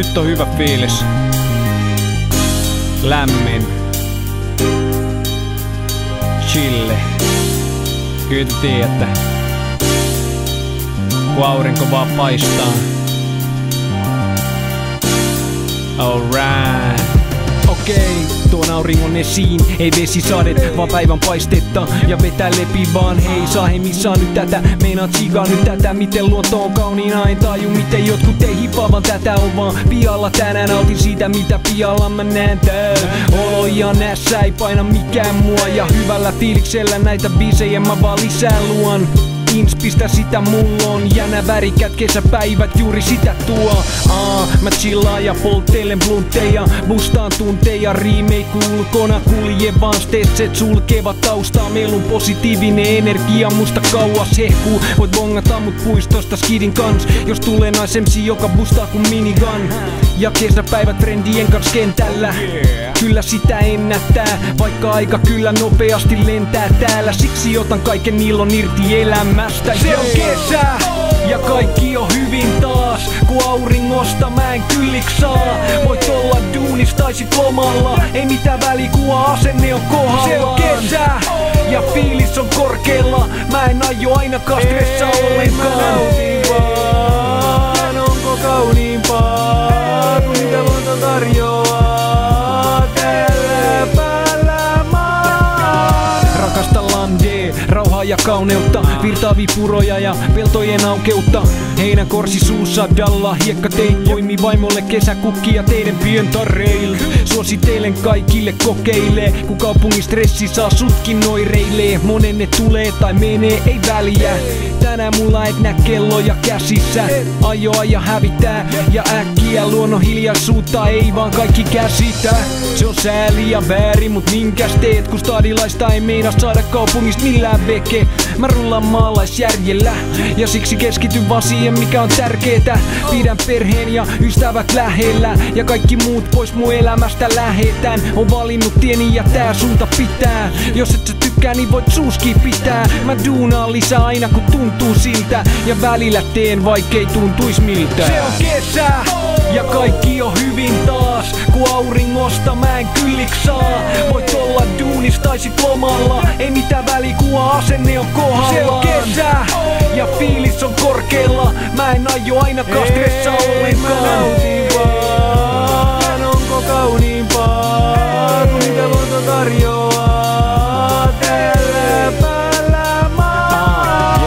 Nyt on hyvä fiilis. Lämmin. Chille. Kyllä te tiedätte. Kun aurinko vaan paistaa. Alright. Okei, tuon auringon esiin, ei vesisadet, vaan päivän paistetta. Ja vetää lepi vaan, hei saa missaa nyt tätä. Meinaa tsiikaa nyt tätä, miten luonto on kauniina. En taju miten jotkut ei hipaavan tätä. On vaan pialla tänään, nautin siitä mitä pialla mä näen täällä. Olo ja nässä ei paina mikään mua. Ja hyvällä fiiliksellä näitä biisejä mä vaan lisää luon. Inspistä sitä mulla on ja nää värikät kesäpäivät juuri sitä tuo. Mä chillaan ja polttelen bluntteja, bustaan tunteja, riimei ulkona kulje vaan stesset sulkevat taustaa. Meillä on positiivinen energia, musta kauas hehkuu. Voit bongata mut puistosta skidin kans, jos tulee nais MC joka bustaa kun minigun. Ja kesäpäivät friendien kans kentällä, kyllä sitä ennättää, vaikka aika kyllä nopeasti lentää täällä. Siksi otan kaiken ilon irti elämästä. Se on kesä ja kaikki on hyvin taas, kun auringosta mä en kylliks saa. Voit olla duunis tai sit lomalla, ei mitään välikuva, asenne on kohdallaan. Se on kesä ja fiilis on korkealla, mä en aio ainakaan stressaa ollenkaan. Mä nautin vaan, onko kauniimpaa kuin mitä luonto tarjoaa tällä päällä maan. Rakastellaan rauhaa ja kauneutta, virtaavia puroja ja peltojen aukeutta. Heinäkorsi suussa dalla, hiekkateit poimi vaimolle kesäkukkia teidän pientareilta. Suosittelen kaikille kokeilee, kun kaupungin stressi saa sutkin noireilee. Monen ne tulee tai menee, ei väliä. Tänään mulla et nää kelloja käsissä. Ajoa hävittää ja äkkiä luonnon hiljaisuutta ei vaan kaikki käsitä. Se on sääli ja väärin, mut minkäs teet, kun stadilaista ei meinaa saada kaupungista millään veke. Mä rullaan maalaisjärjellä ja siksi keskityn vaan siihen mikä on tärkeetä. Pidän perheen ja ystävät lähellä ja kaikki muut pois mun elämästä lähetän. On valinnut tieni ja tää suunta pitää. Jos et sä tykkää niin voit suuski pitää. Mä duunaan lisää aina kun tuntuu siltä ja välillä teen vaikkei tuntuis miltä. Se on kesä ja kaikki on hyvin taas, kun auringosta mä en kylliks saa. Voit olla duunis tai sit lomalla, ei mitään välikuva, asenne on kohdallaan. Se on kesä ja fiilis on korkealla, mä en aio ainakaan stressaa ollenkaan. Mä nautin vaan, onko kauniimpaa kuin mitä luonto tarjoaa tällä päällä maan.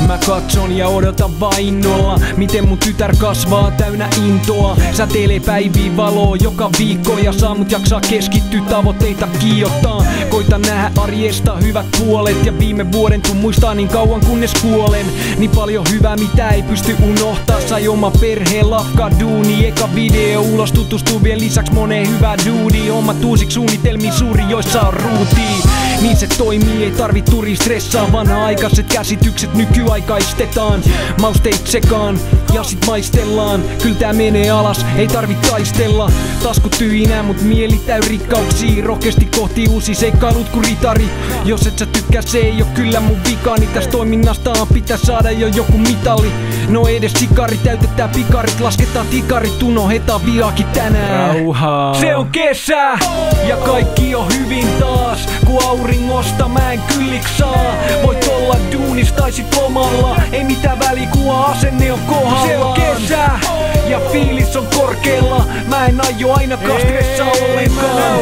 Mä katson ja odotan vaan innolla, miten mun tytär kasvaa täynnä intoa. Säteilee päiviin valoa joka viikko ja saa mut jaksaa keskittyä tavoitteita kiiottaa. Koitan nähdä arjesta hyvät puolet ja viime vuoden kun muistaa niin kauan kunnes kuolen. Niin paljon hyvää mitä ei pysty unohtaa. Sai oma perheen lafka duuni, eka video ulos tutustuu vielä lisäks moneen hyvää duudi. Omat uusiksi suunnitelmiin suuri joissa on ruutii. Niin se toimii, ei tarvi turi stressaa. Vanha-aikaiset käsitykset nykyaikaistetaan. Mausteit sekaan ja sit maistellaan. Kyl tää menee alas, ei tarvi taistella. Taskut tyhjinä mut mieli täy rikkauksia. Rohkeasti kohti uusi seikkailut ku ritari. Jos et sä tykkää se ei oo kyllä mun vikani. Täs toiminnastaan pitää saada jo joku mitali. No edes sikari täytetään pikarit. Lasketaan tikarit, unohdetaan viakin tänään. Rauhaa. Se on kesä ja kaikki on hyvin taas, kun auringosta mä en kylliks saa. Voit olla duunis tai sit lomalla, ei mitään välikuva, asenne on kohdallaan. Se on kesä ja fiilis on korkealla, mä en aio ainakaan stressaa ollenkaan.